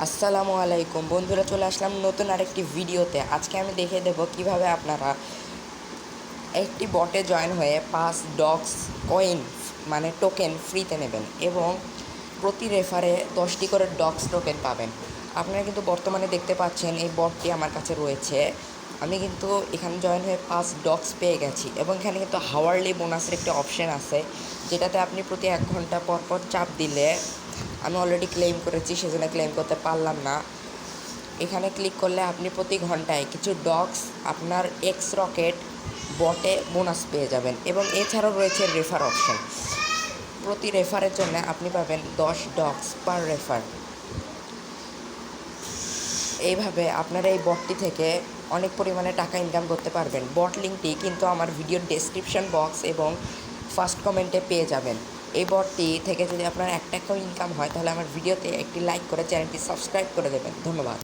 আসসালামু আলাইকুম বন্ধুরা, চলে আসলাম নতুন আরেকটি ভিডিওতে। আজকে আমি দেখিয়ে দেব কিভাবে আপনারা একটি বটে জয়েন হয়ে 5 ডগস কয়েন মানে টোকেন ফ্রিতে নেবেন এবং প্রতি রেফারে 10টি করে ডগস টোকেন পাবেন। আপনারা কিন্তু বর্তমানে দেখতে পাচ্ছেন এই বটটি আমার কাছে রয়েছে। আমি কিন্তু এখানে জয়েন হয়ে 5 ডগস পেয়ে গেছি এবং এখানে কিন্তু হাওয়ারলি বোনাসের একটি অপশান আছে, যেটাতে আপনি প্রতি 1 ঘন্টা পর পর চাপ দিলে, আমি অলরেডি ক্লেম করেছি সেজন্য ক্লেম করতে পারলাম না। এখানে ক্লিক করলে আপনি প্রতি ঘন্টায় কিছু ডগস আপনার এক্স রকেট বটে বোনাস পেয়ে যাবেন এবং এছাড়াও রয়েছে রেফার অপশন। প্রতি রেফারের জন্য আপনি পাবেন 10 ডগস পার রেফার। এইভাবে আপনারা এই বটটি থেকে অনেক পরিমাণে টাকা ইনকাম করতে পারবেন। বট লিঙ্কটি কিন্তু আমার ভিডিওর ডেসক্রিপশন বক্স এবং ফার্স্ট কমেন্টে পেয়ে যাবেন। এই বটটি থেকে যদি আপনার 1 টাকাও ইনকাম হয় তাহলে আমার ভিডিওতে একটি লাইক করে চ্যানেলটি সাবস্ক্রাইব করে দেবেন। ধন্যবাদ।